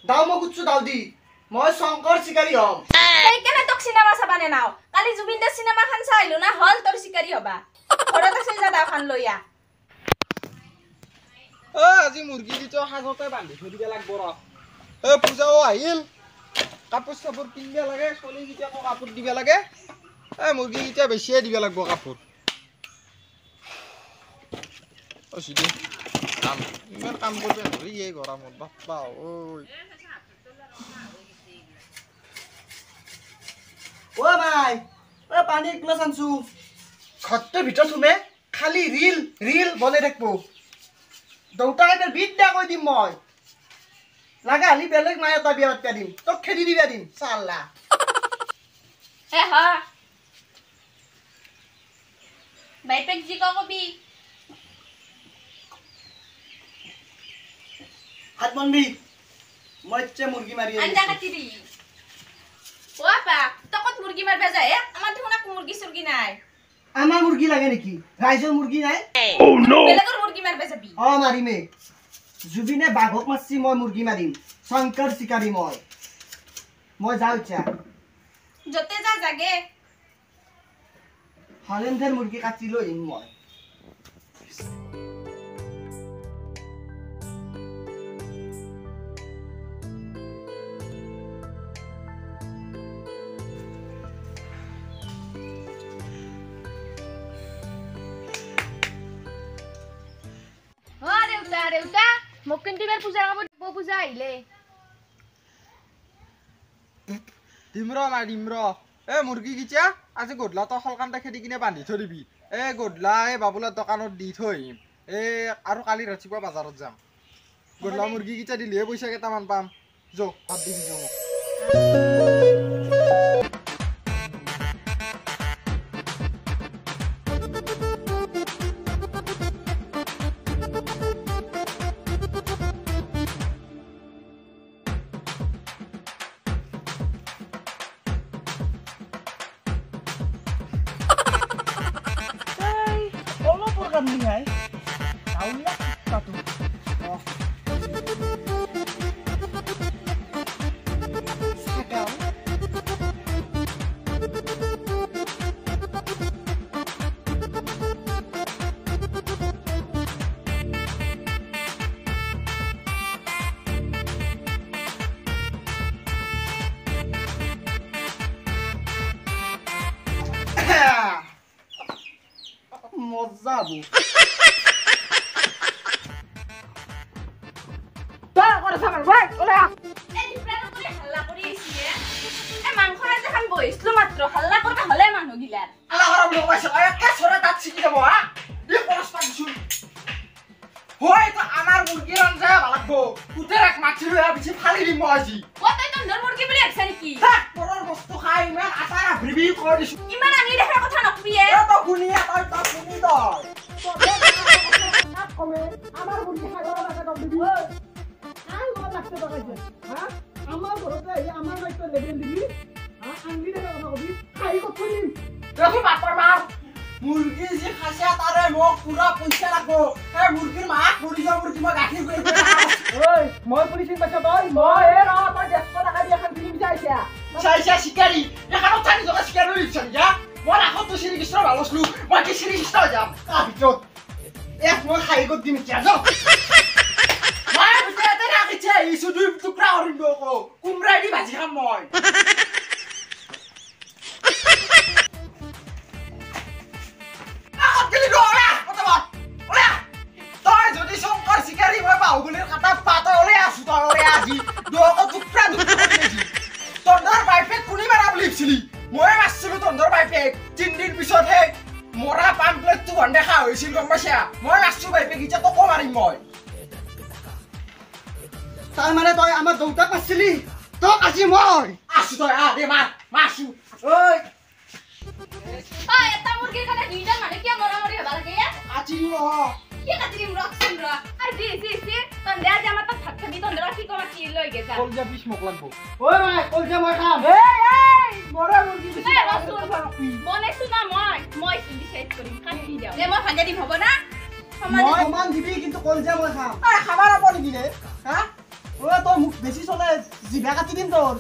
দাও মই কুছু দাও দি মই শংকৰ শিকাৰী হম এই কেনে তোক সিনেমা চাবানে নাও কালি জুবিন দাৰ সিনেমা খান চাইলো না হল তোৰ শিকাৰী হবা ঘৰত আছে যা দাও খান লইয়া আজি মুৰ্গী দিটো হাজতে বান্ধি থৈ দিবা লাগব ৰ পূজাও আহিল কাপোৰ চাপোৰ কিনবা লাগে চলি গিটা কাপোৰ দিবা লাগে মুৰ্গী গিটা বেছিয়ে দিবা লাগব কাপোৰ অসিদি কাম ইমান কাম কৰবে নৰি এই গৰমত বাপ্পা ওই ও মাই ও পানী গ্লাস আনছু ঘৰতে ভিতৰত সুমে খালি ৰিল বনাই থাকবো দৌতা এবাৰ বিদ্যা কৈ দিম মই লাগা হালি বেলেগ মাই এটা বিয়া পাতিবা দিম তোক খেদি দিবা দিম চাল্লা এ হা বাইপেক জি কবি হাত মনবি মই ইচ্ছে মুৰ্গী মাৰি আন্দা কাটি দি ও আপা তকত মুৰ্গী মাৰবে যায় আমাৰ দেখুন না মুৰ্গী সুৰ্গী নাই আমাৰ মুৰ্গী লাগে নেকি ৰাইজৰ মুৰ্গী নাই বেলেগৰ মুৰ্গী মাৰবে যাবি মাৰিমে জুবিনে বাঘক মাৰছি মই মুৰ্গী মাৰিম শংকৰ শিকাৰী মই যাও ইচ্ছা যতে যা জাগে হলেন্ডেৰ মুৰ্গী কাটি লৈ আহিম মই দেউতা মোক কিন্তু এবাৰ পূজাৰ কামত পূজা আহিলে ডিমৰ মাৰিমৰ মুৰ্গী গিটা আজি গধলা তো হলকান্তা খেদি কিনে বান্ধি থৈ দিবি গধলা বাবুলাৰ দোকানত দি থৈ আহিম আৰু কালি ৰাতিপুৱা বজাৰত যাম গধলা মুৰ্গী গিটা দিলেহে পইচা কেইটামান পাম যো ভাত দিবি যো Kami hai, tahu lah satu. Sekal. Mozabu. Ba, kau dah sampai, baik, oleh. Di mana kau halla kau di sini? Mangkok aja kan boys, lu matro halla kau dah halla mana gila? Alah orang belum masuk, ayah kas orang tak sini kamu ah? Dia polos panjul. Hoi, itu amar murgi orang saya balak bo. Kuterak macam lu habis kali di moji. Kau tahu itu ndor murgi beli apa sih ki? Hah, orang bostu kai man, apa nak beri kau di sini? Iman angin dah kau tanah piye? Ya tak guni ya, tak guni dah. আমার মুরগি খাইবা লাগে দম দিবি আই বড় লাগতে পাকাইছে হ্যাঁ আমার ঘরতে এই আমার বাইতে লেবেল দিবি হ্যাঁ আঙ্গি দেবে কথা কবি খাই কত দিন দেখো বাপর মার মুরগি যে খাসা তারে মোক পুরা পয়সা লাগবো এই মুরগির মাক মরি যা মুরগি মা গাখি কই ওই মই পুলিশের বাচ্চা ভাই মই এ রা তার 100 টাকা দিয়ে এখন ফিল্ম চাইছা চাইছা শিকারি এখানে থাকি জগা শিকারি লিখছন যা মই রাখো তো শ্রী কৃষ্ণ ভালোসলু মই কি শ্রী কৃষ্ণ যাম ভিতর মই খাই গত দিম কিয়া যাও মই বুঝে তে রাখিছে এই শুধু টুকরা হরিব কো কুমড়া দি ভাজি খাম মই আগত গলি ওলা কত বাত ওলা তই যদি শংকৰ শিকাৰী মই বাহুগুলিৰ কাটা পাত ওলে আছু তই ওলে আজি দুক টুকৰা দিছি তন্দৰ বাইপে কুনি মাৰা লিপছিলি মই মাছছিলো তন্দৰ বাইপে 3 দিন পিছত হে মরা পাম্পলেট তো গন্ডে খা হইছিল গম পাইছা মই মাছু বাইপে গিটা তো মারিম মই তার মানে তই আমার দৌতা পাছিলি তো আজি মই আসু তই আ দে মার মাছু ওই এটা মুরগির কাটা দুইটা মানে কি মরামরি হবা লাগে আজি ন কি কাটিম রক্সিন র আর সি তন্দে আজ আমার তো থাক থাকি তন্দরা কি কমা কি লই গেছা কল যা 20 মক লাগবো ওই ভাই কল যা মই খাম এই মরা মুরগি বেশি মনে শুনা মই ডিসাইড করিম কাটি দাও যে মই ভাগে দিম হবো না মই সমান দিবি কিন্তু কল যা মই খাম আরে খাবার আপনি দিলে হ্যাঁ ও তো মুখ বেশি চলে জিভা কাটি দিম তোৰ